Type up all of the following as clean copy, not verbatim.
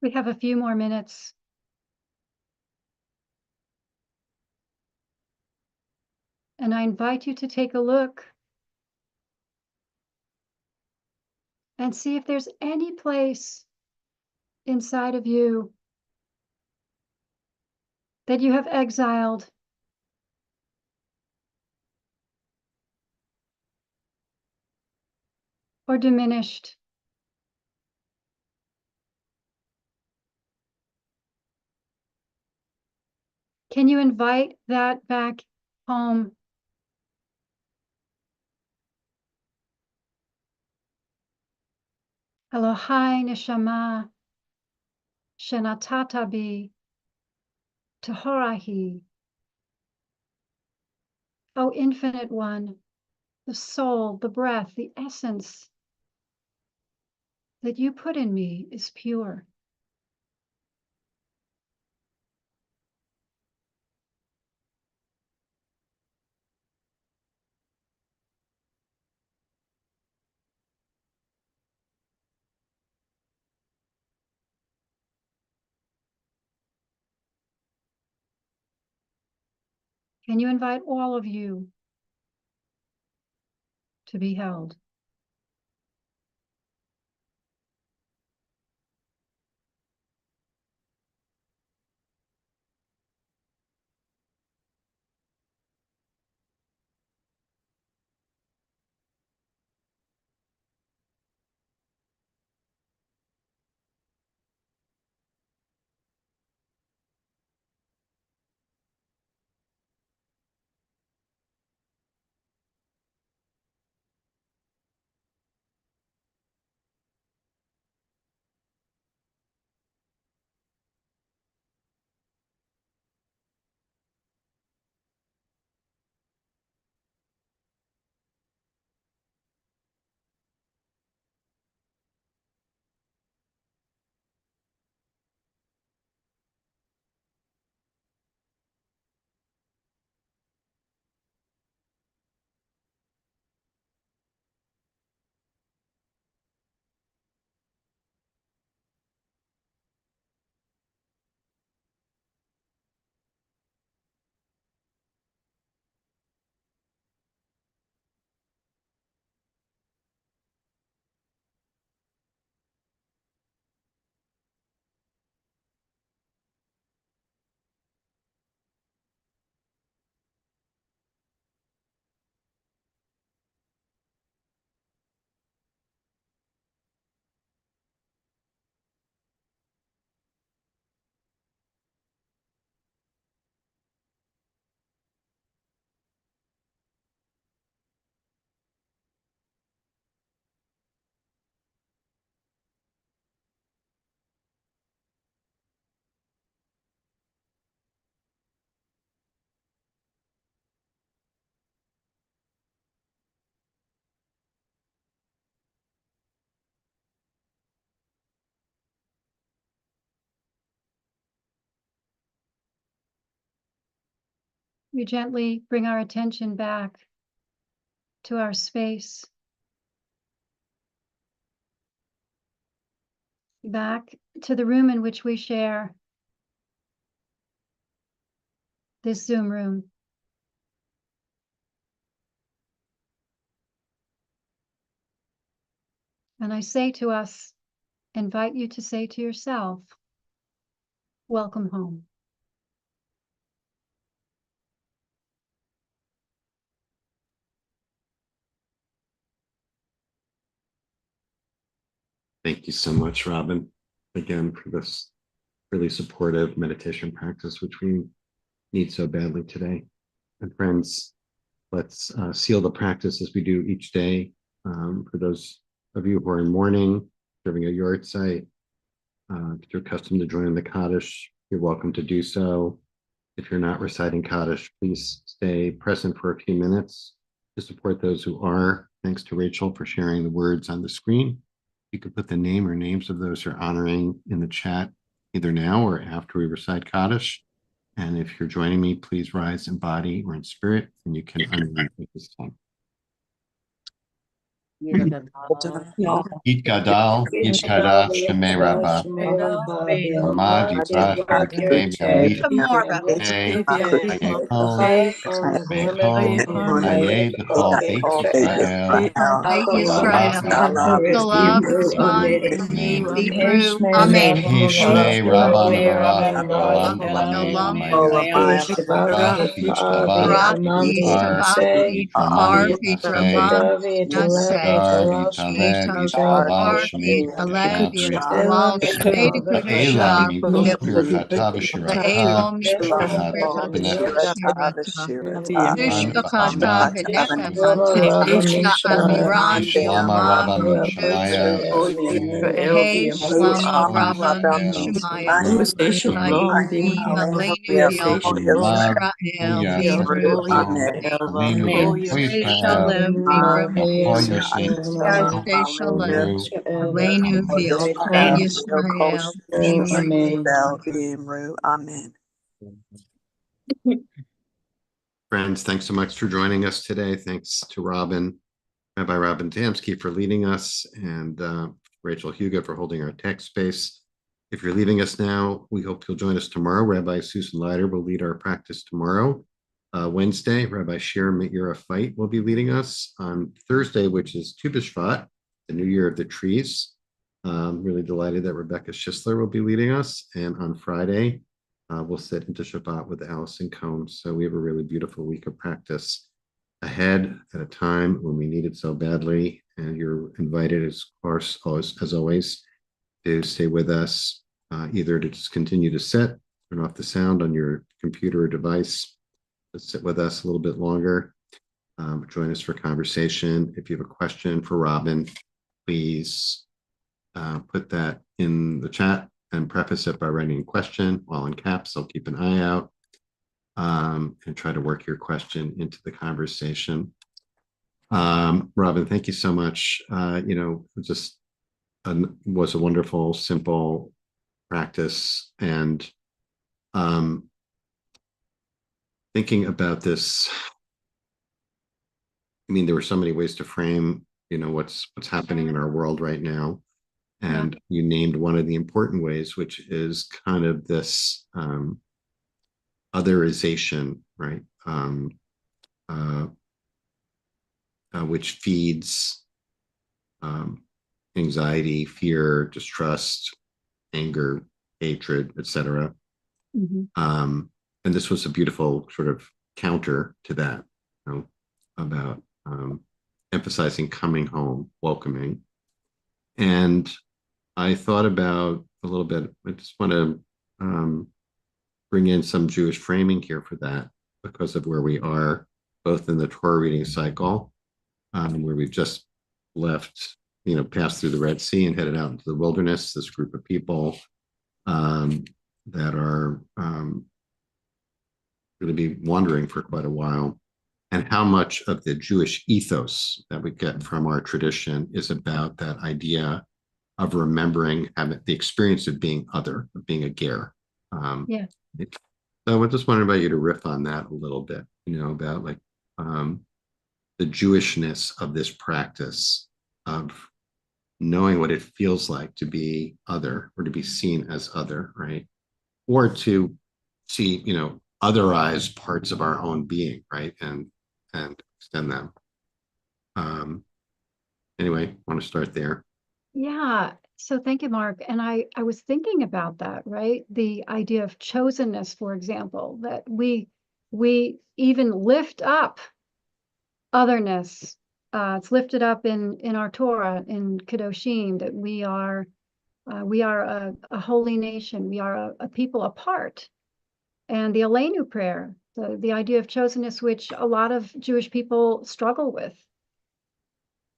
We have a few more minutes. And I invite you to take a look and see if there's any place inside of you that you have exiled or diminished. Can you invite that back home? Elohai neshama shenatatabi tehorahi. O infinite one, the soul, the breath, the essence that you put in me is pure. Can you invite all of you to be held? We gently bring our attention back to our space, back to the room in which we share this Zoom room. And I say to us, invite you to say to yourself, welcome home. Thank you so much, Robin, again, for this really supportive meditation practice, which we need so badly today. And friends, let's seal the practice as we do each day. For those of you who are in mourning, serving a yard site, if you're accustomed to joining the Kaddish, you're welcome to do so. If you're not reciting Kaddish, please stay present for a few minutes to support those who are. Thanks to Rachel for sharing the words on the screen. You could put the name or names of those you're honoring in the chat, either now or after we recite Kaddish. And if you're joining me, please rise in body or in spirit, and you can unmute at this time. Yitgadal, Yitkadash, Shemei Rabba, Amad Yitzrach, Yitkev Yalit, Hey, Hayekol, Mekol, Haye, B'chol Beit Yisrael, Beit V'Alach Yisrael, Yisrael, Salah, B'Zman, Amen. Hebrew, Amen. Yehi Shmei Rabba Mevarach, Olam Shalom, Amayach, Shabbat V'Yishtabach, Barak Ar Yishtabach, Ar V'Yitramah, V'Yaseh, V'Yitramah, V'Yaseh, V'Yishtar V'Yitaleh, V'Yishtabach, V'Yishtabar, Shmei V'Yitaleh, Kedusha, V'Yishtabach, Shmei Ve'ela Kedusha, Mikol Birchata V'Shirata, Ve'elom Mishpach V'Chata Birchata Shirata, V'Nechatan V'Ishtakata V'Chama, V'Nechatan, Na'amiran Shlama Rabba V'Yaman Shemaya, Ve'ehi Shlama Rabba Mishmaya, Vayikri Malenu V'Yamav, V'Yisrael Huya V'Yimru, Shabbaton, Shalenu, Ko Yaseh Yisrael, Shalem V'Yimru, V'Ko Yosef, Yaseh Shalem, V'Yimru, Alenu V'Yilkol Yisrael V'Yimru. Amen. Friends, thanks so much for joining us today. Thanks to Rabbi Robin Damsky for leading us, and Rachel Hugo for holding our text space. If you're leaving us now, we hope you'll join us tomorrow. Rabbi Susan Leiter will lead our practice tomorrow. Wednesday, Rabbi Shir Meira Fight will be leading us. On Thursday, which is Tu B'Shvat, the New Year of the Trees. Really delighted that Rebecca Schisler will be leading us. And on Friday, we'll sit into Shabbat with Allison Cohn. So we have a really beautiful week of practice ahead at a time when we need it so badly. And you're invited, as always, to stay with us, either to just continue to sit, turn off the sound on your computer or device, to sit with us a little bit longer, join us for conversation. If you have a question for Robin, please put that in the chat and preface it by writing a question while in caps. I'll keep an eye out and try to work your question into the conversation. Robin, thank you so much. Just was a wonderful, simple practice. And thinking about this, I mean, there were so many ways to frame, what's happening in our world right now. And you named one of the important ways, which is kind of this otherization, right? Which feeds anxiety, fear, distrust, anger, hatred, etc. And this was a beautiful sort of counter to that, about emphasizing coming home, welcoming. And I thought about a little bit, I just want to bring in some Jewish framing here for that, because of where we are, both in the Torah reading cycle, where we've just left, passed through the Red Sea and headed out into the wilderness, this group of people that are going to be wandering for quite a while, and how much of the Jewish ethos that we get from our tradition is about that idea of remembering having the experience of being other, of being a ger. So I just wanted about you to riff on that a little bit, about like the Jewishness of this practice of knowing what it feels like to be other, or to be seen as other, right? Or to see, otherize parts of our own being, right? And extend them. Anyway, want to start there. Yeah. So thank you, Mark. And I was thinking about that, right? The idea of chosenness, for example, that we even lift up otherness. It's lifted up in our Torah, in Kedoshim, that we are a holy nation. We are a people apart. And the Aleinu prayer, the idea of chosenness, which a lot of Jewish people struggle with.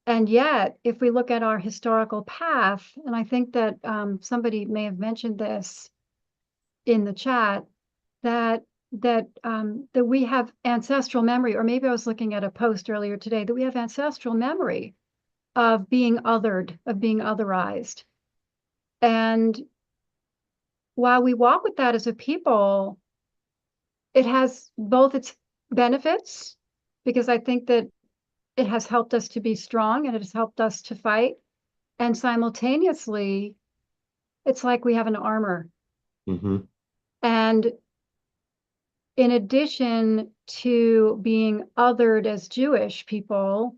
And yet, if we look at our historical path, and I think that somebody may have mentioned this in the chat, that we have ancestral memory, or maybe I was looking at a post earlier today, that we have ancestral memory of being othered, of being otherized. And while we walk with that as a people, it has both its benefits, because I think that it has helped us to be strong and it has helped us to fight. And simultaneously, it's like we have an armor. Mm-hmm. And in addition to being othered as Jewish people,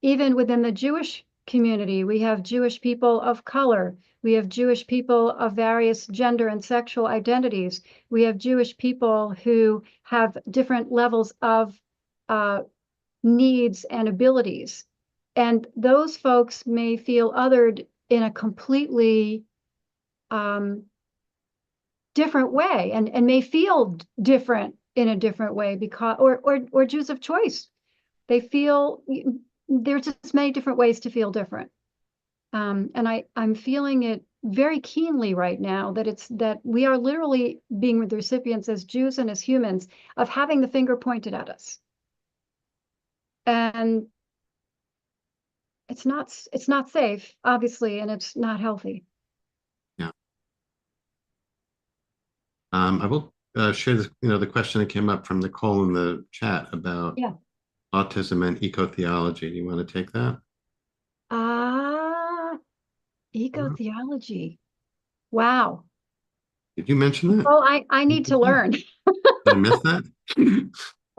even within the Jewish community, we have Jewish people of color. We have Jewish people of various gender and sexual identities. We have Jewish people who have different levels of needs and abilities. And those folks may feel othered in a completely different way and may feel different in a different way because or Jews of choice. They feel there's just many different ways to feel different. And I'm feeling it very keenly right now that we are literally being the recipients as Jews and as humans of having the finger pointed at us. And it's not safe, obviously, and it's not healthy. Yeah. I will share this, the question that came up from Nicole in the chat about autism and eco-theology. Do you want to take that? Eco-theology. Wow. Did you mention that? Oh, I need to learn. Did I miss that?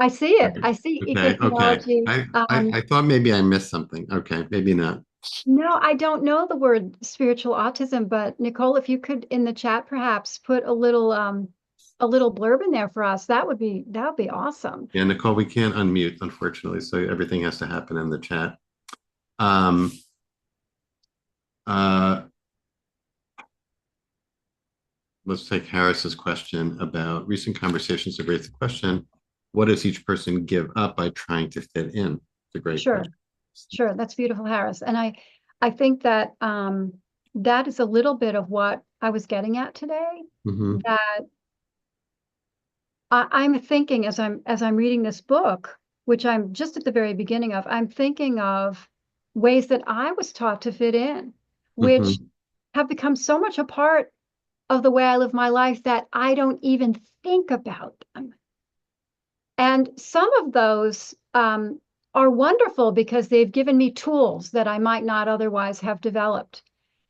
I see it. Okay. I see Okay. eco-theology. I thought maybe I missed something. Okay, maybe not. No, I don't know the word spiritual autism, but Nicole, if you could in the chat perhaps put a little blurb in there for us, that would be awesome. Yeah, Nicole, we can't unmute, unfortunately, so everything has to happen in the chat. Um, let's take Harris's question about recent conversations have raised the question, what does each person give up by trying to fit in? It's a great question. Sure, that's beautiful, Harris. And I think that that is a little bit of what I was getting at today. Mm-hmm. That I'm thinking as I'm reading this book, which I'm just at the very beginning of, I'm thinking of ways that I was taught to fit in, which have become so much a part of the way I live my life that I don't even think about them. And some of those are wonderful because they've given me tools that I might not otherwise have developed.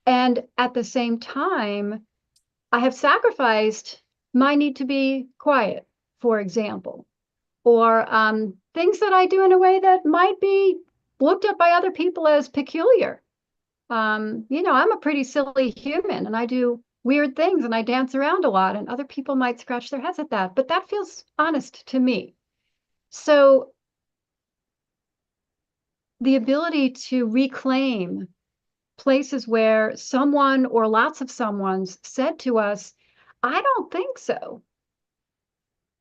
And at the same time, I have sacrificed my need to be quiet, for example, or things that I do in a way that might be looked at by other people as peculiar. I'm a pretty silly human and I do weird things and I dance around a lot, and other people might scratch their heads at that, but that feels honest to me. So the ability to reclaim places where someone or lots of someone's said to us, I don't think so,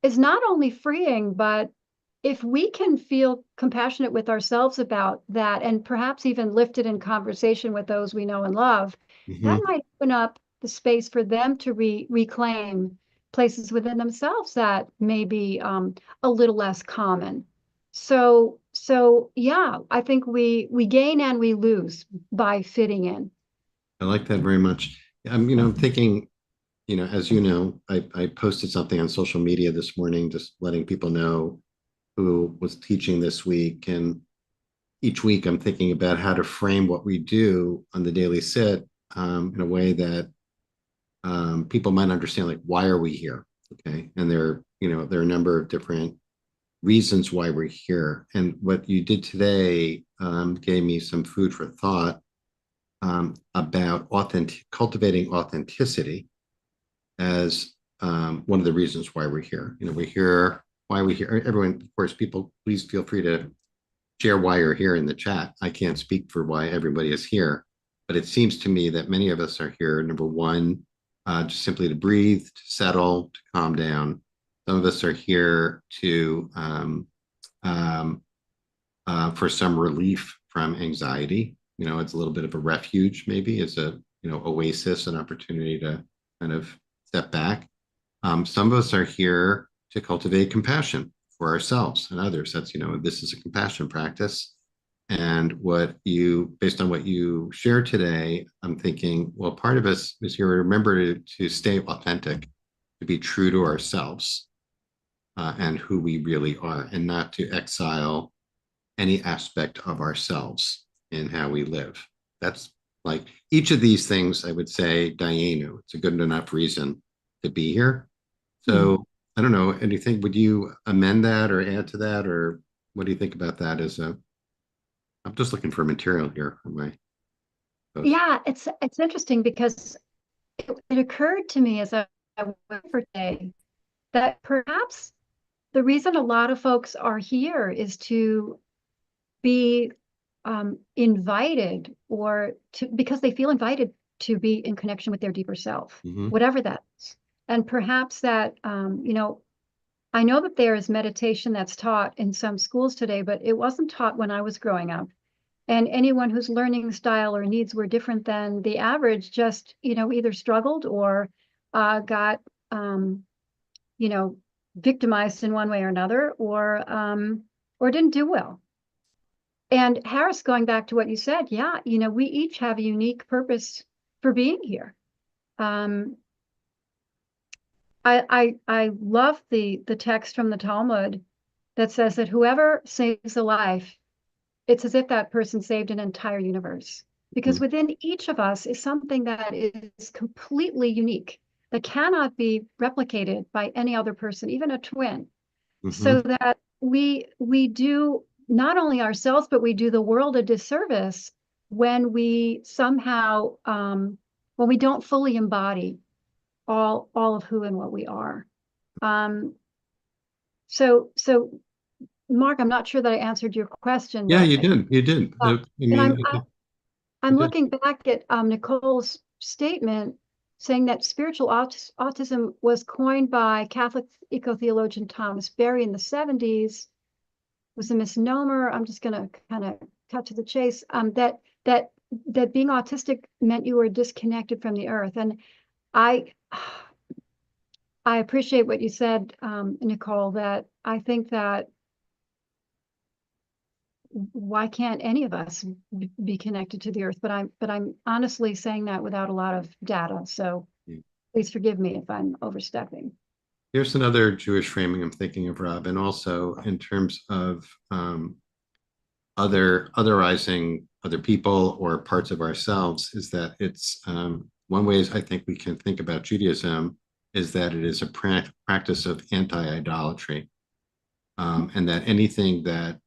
is not only freeing, but if we can feel compassionate with ourselves about that and perhaps even lift it in conversation with those we know and love, that might open up the space for them to reclaim places within themselves that may be a little less common. So yeah, I think we gain and we lose by fitting in. I like that very much. I'm thinking, as I posted something on social media this morning, just letting people know who was teaching this week. And each week I'm thinking about how to frame what we do on the daily sit in a way that people might understand, like, why are we here? Okay. And there are a number of different reasons why we're here. And what you did today gave me some food for thought about cultivating authenticity as one of the reasons why we're here. We're here. Why are we here? Everyone, of course, people, please feel free to share why you're here in the chat. I can't speak for why everybody is here, but it seems to me that many of us are here, number one, just simply to breathe, to settle, to calm down. Some of us are here to for some relief from anxiety. It's a little bit of a refuge, maybe. It's a oasis, an opportunity to kind of step back. Some of us are here to cultivate compassion for ourselves and others. That's, this is a compassion practice. And based on what you shared today, I'm thinking, well, part of us is here to remember to stay authentic, to be true to ourselves and who we really are, and not to exile any aspect of ourselves in how we live. That's like each of these things, I would say, Dayenu, it's a good enough reason to be here. So I don't know, anything, would you amend that or add to that? Or what do you think about that as a, I'm just looking for material here on my post. Yeah, it's interesting because it occurred to me as I went for today that perhaps the reason a lot of folks are here is to be invited, or to, because they feel invited to be in connection with their deeper self, Mhm. whatever that is. And perhaps that, I know that there is meditation that's taught in some schools today, but it wasn't taught when I was growing up. And anyone whose learning style or needs were different than the average just, either struggled or got, you know, victimized in one way or another, or didn't do well. And Harris, going back to what you said, yeah, we each have a unique purpose for being here. Um, I love the text from the Talmud that says that whoever saves a life, it's as if that person saved an entire universe. Because Mhm. within each of us is something that is completely unique, that cannot be replicated by any other person, even a twin. So Mhm. that we do not only ourselves, but we do the world a disservice when we somehow when we don't fully embody all of who and what we are. Um, so Mark, I'm not sure that I answered your question, Yeah, but you did. You did. uh, I and mean, you I'm did. looking back at Nicole's statement saying that spiritual autism was coined by Catholic eco-theologian Thomas Berry in the 70s, was a misnomer. I'm just going to kind of cut to the chase. That being autistic meant you were disconnected from the earth. And I I appreciate what you said, Nicole, that I think that why can't any of us be connected to the earth? But I'm honestly saying that without a lot of data. So please forgive me if I'm overstepping. Here's another Jewish framing I'm thinking of, Rob, and also in terms of otherizing other people or parts of ourselves, is that it's one way I think we can think about Judaism is that it is a practice of anti-idolatry, and that anything that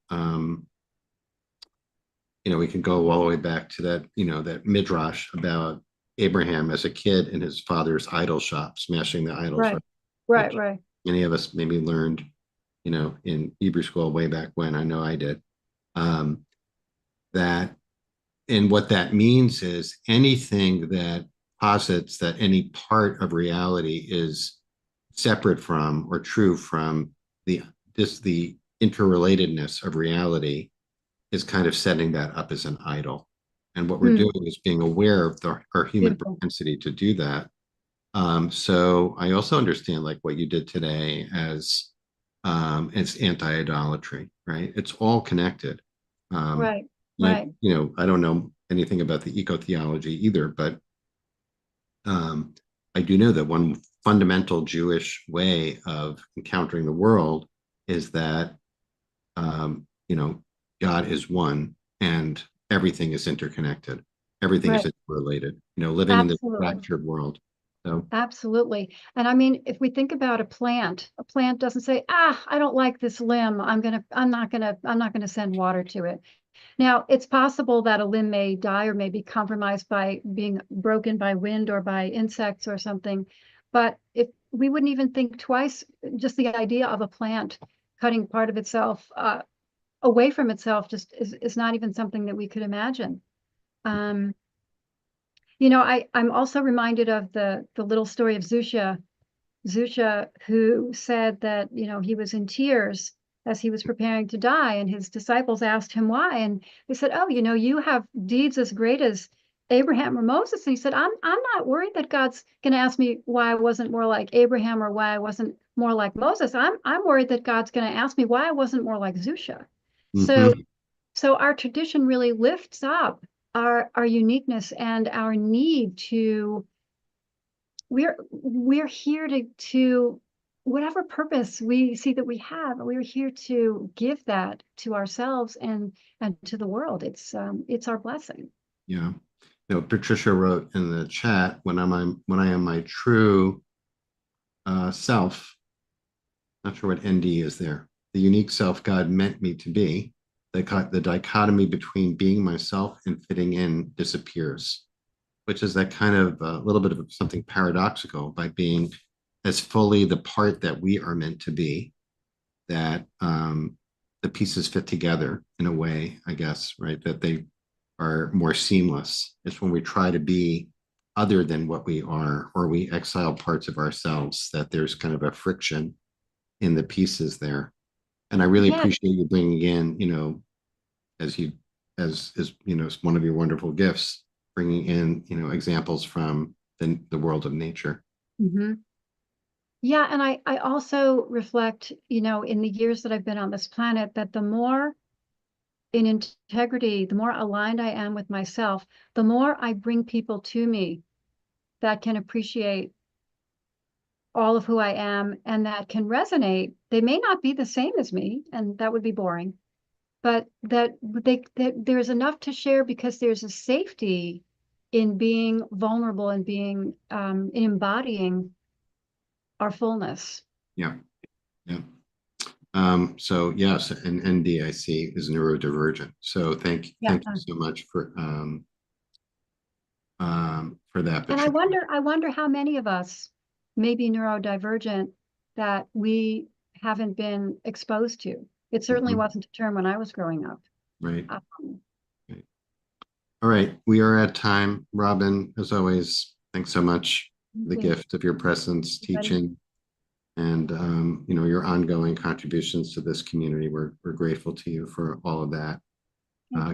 we can go all the way back to that, that midrash about Abraham as a kid in his father's idol shop, smashing the idols, Right, right? right, Which right. many of us maybe learned, in Hebrew school way back when. I know I did. Um, that and what that means is anything that posits that any part of reality is separate from or true from the the interrelatedness of reality is kind of setting that up as an idol. And what we're Hmm, doing is being aware of our human beautiful. propensity to do that. So I also understand like what you did today as it's anti-idolatry, right? It's all connected. Um, Right, and right. I don't know anything about the eco-theology either, but I do know that one fundamental Jewish way of encountering the world is that God is one and everything is interconnected. Everything is Right. interrelated, living in this Absolutely. fractured world. So, Absolutely. And I mean, if we think about a plant doesn't say, I don't like this limb. I'm not gonna send water to it. Now, it's possible that a limb may die or may be compromised by being broken by wind or by insects or something. But if we wouldn't even think twice, just the idea of a plant cutting part of itself away from itself just is not even something that we could imagine. Um, I'm also reminded of the little story of Zusha, who said that, he was in tears as he was preparing to die, and his disciples asked him why. And they said, oh, you have deeds as great as Abraham or Moses. And he said, I'm not worried that God's going to ask me why I wasn't more like Abraham or why I wasn't more like Moses. I'm worried that God's going to ask me why I wasn't more like Zusha. So mhm. so our tradition really lifts up our uniqueness and our need to we're here to whatever purpose we see that we have, we're here to give that to ourselves and to the world. It's our blessing. Yeah. Patricia wrote in the chat, when I am my true self, not sure what ND is there. The unique self God meant me to be. The dichotomy between being myself and fitting in disappears, which is that kind of a little bit of something paradoxical. By being as fully the part that we are meant to be, that the pieces fit together in a way, I guess, right? That they are more seamless. It's when we try to be other than what we are, or we exile parts of ourselves, that there's kind of a friction in the pieces there. And I really Yeah. appreciate you bringing in, as one of your wonderful gifts, bringing in, examples from the world of nature. Mm-hmm. Yeah, and I also reflect, in the years that I've been on this planet, that the more in integrity, the more aligned I am with myself, the more I bring people to me that can appreciate all of who I am and that can resonate. They may not be the same as me, and that would be boring, but that there's enough to share because there's a safety in being vulnerable and being in embodying our fullness. Yeah. Yeah. So yes, and NDIC is neurodivergent. So thank you so much for that. And I wonder how many of us may be neurodivergent that we haven't been exposed to. It certainly wasn't a term when I was growing up. Right. Right. All right, we are at time. Robin, as always, thanks so much for the gift of your presence, teaching, and your ongoing contributions to this community. We're grateful to you for all of that.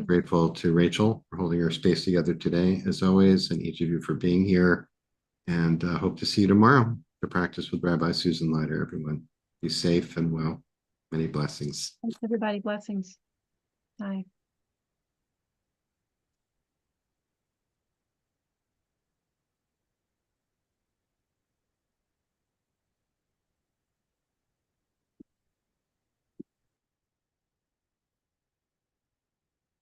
Grateful to Rachel for holding our space together today, as always, and each of you for being here. And hope to see you tomorrow to practice with Rabbi Susan Leiter. Everyone, be safe and well. Many blessings. Thanks, everybody. Blessings. Bye.